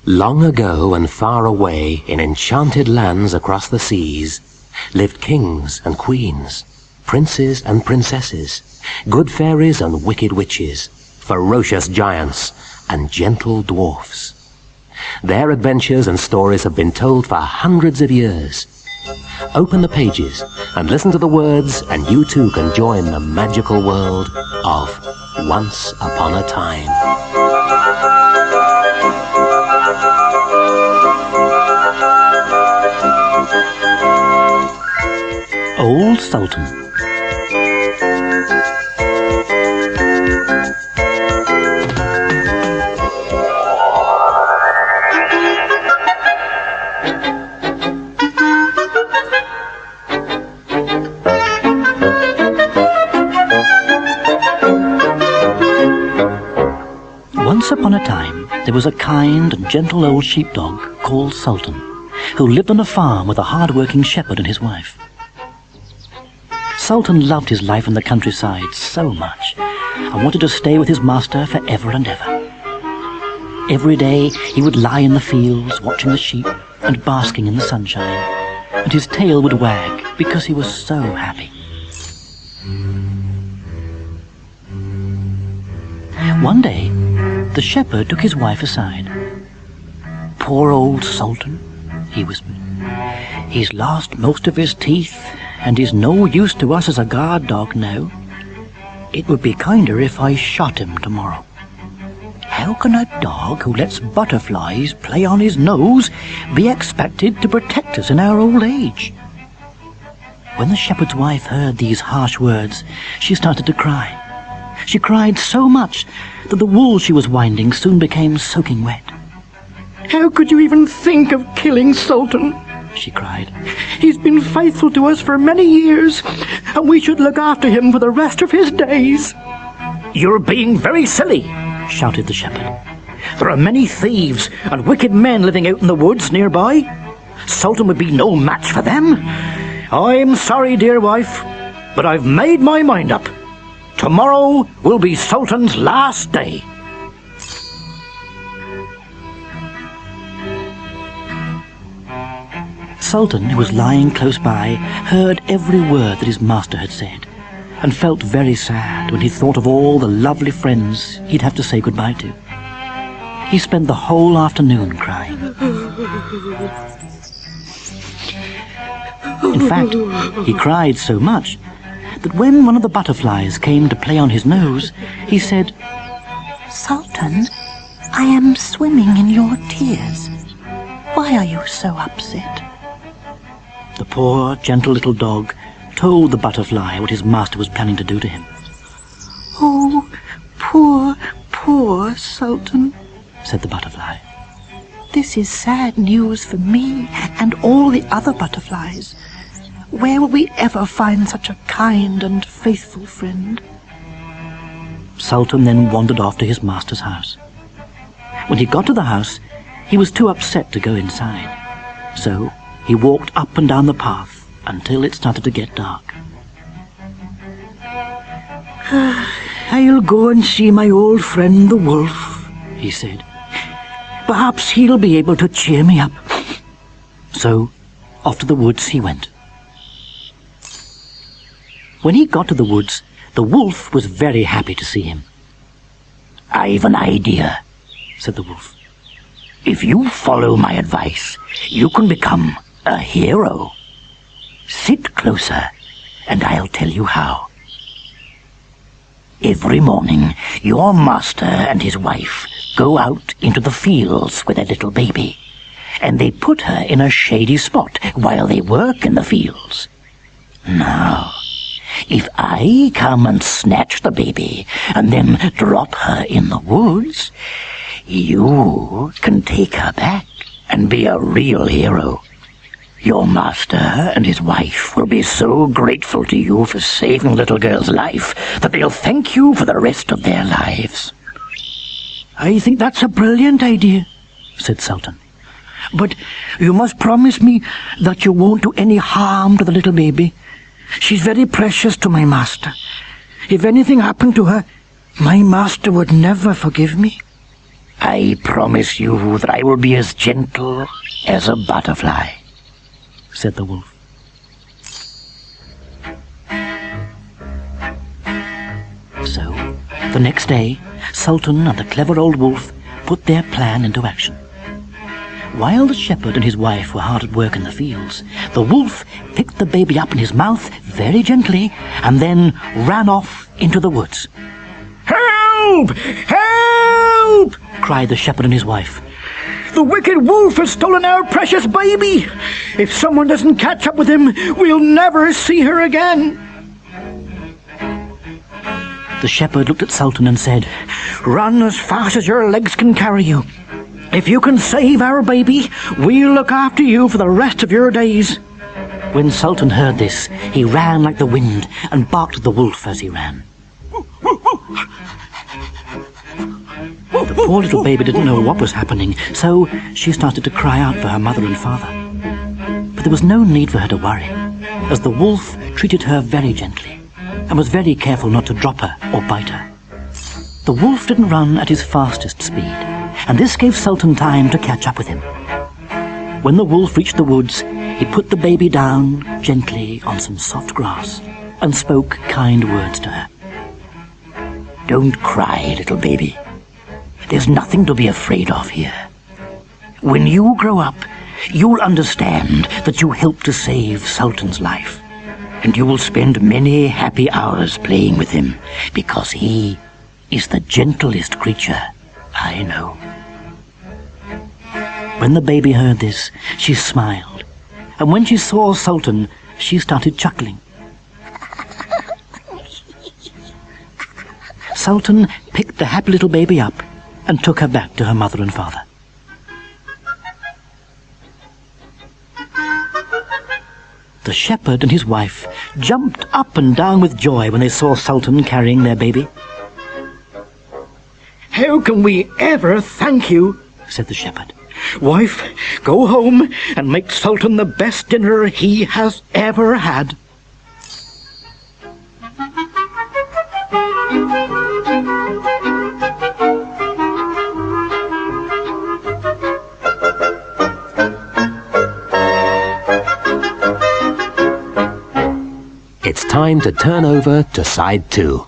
Long ago and far away, in enchanted lands across the seas, lived kings and queens, princes and princesses, good fairies and wicked witches, ferocious giants and gentle dwarfs. Their adventures and stories have been told for hundreds of years. Open the pages and listen to the words, and you too can join the magical world of Once Upon a Time. Old Sultan. Once upon a time, there was a kind and gentle old sheepdog called Sultan, who lived on a farm with a hard-working shepherd and his wife. Sultan loved his life in the countryside so much and wanted to stay with his master forever and ever. Every day he would lie in the fields watching the sheep and basking in the sunshine, and his tail would wag because he was so happy. One day, the shepherd took his wife aside. "Poor old Sultan," he whispered. "He's lost most of his teeth, and he's no use to us as a guard dog now. It would be kinder if I shot him tomorrow. How can a dog who lets butterflies play on his nose be expected to protect us in our old age?" When the shepherd's wife heard these harsh words, she started to cry. She cried so much that the wool she was winding soon became soaking wet. "How could you even think of killing Sultan?" she cried. "He's been faithful to us for many years, and we should look after him for the rest of his days." "You're being very silly," shouted the shepherd. "There are many thieves and wicked men living out in the woods nearby. Sultan would be no match for them. I'm sorry, dear wife, but I've made my mind up. Tomorrow will be Sultan's last day." Sultan, who was lying close by, heard every word that his master had said, and felt very sad when he thought of all the lovely friends he'd have to say goodbye to. He spent the whole afternoon crying. In fact, he cried so much that when one of the butterflies came to play on his nose, he said, "Sultan, I am swimming in your tears. Why are you so upset?" The poor, gentle little dog told the butterfly what his master was planning to do to him. "Oh, poor, poor Sultan," said the butterfly. "This is sad news for me and all the other butterflies. Where will we ever find such a kind and faithful friend?" Sultan then wandered off to his master's house. When he got to the house, he was too upset to go inside, so he walked up and down the path until it started to get dark. "I'll go and see my old friend the wolf," he said. "Perhaps he'll be able to cheer me up." So off to the woods he went. When he got to the woods, the wolf was very happy to see him. "I've an idea," said the wolf. "If you follow my advice, you can become a hero. Sit closer, and I'll tell you how. Every morning, your master and his wife go out into the fields with their little baby, and they put her in a shady spot while they work in the fields. Now, if I come and snatch the baby and then drop her in the woods, you can take her back and be a real hero. Your master and his wife will be so grateful to you for saving the little girl's life that they'll thank you for the rest of their lives." "I think that's a brilliant idea," said Sultan. "But you must promise me that you won't do any harm to the little baby. She's very precious to my master. If anything happened to her, my master would never forgive me." "I promise you that I will be as gentle as a butterfly," said the wolf. So, the next day, Sultan and the clever old wolf put their plan into action. While the shepherd and his wife were hard at work in the fields, the wolf picked the baby up in his mouth very gently and then ran off into the woods. "Help! Help!" cried the shepherd and his wife. "The wicked wolf has stolen our precious baby! If someone doesn't catch up with him, we'll never see her again!" The shepherd looked at Sultan and said, "Run as fast as your legs can carry you. If you can save our baby, we'll look after you for the rest of your days." When Sultan heard this, he ran like the wind and barked at the wolf as he ran. The poor little baby didn't know what was happening, so she started to cry out for her mother and father. But there was no need for her to worry, as the wolf treated her very gently and was very careful not to drop her or bite her. The wolf didn't run at his fastest speed, and this gave Sultan time to catch up with him. When the wolf reached the woods, he put the baby down gently on some soft grass and spoke kind words to her. "Don't cry, little baby. There's nothing to be afraid of here. When you grow up, you'll understand that you helped to save Sultan's life, and you will spend many happy hours playing with him, because he is the gentlest creature I know." When the baby heard this, she smiled, and when she saw Sultan, she started chuckling. Sultan picked the happy little baby up and took her back to her mother and father. The shepherd and his wife jumped up and down with joy when they saw Sultan carrying their baby. "How can we ever thank you?" said the shepherd. "Wife, go home and make Sultan the best dinner he has ever had." It's time to turn over to side 2.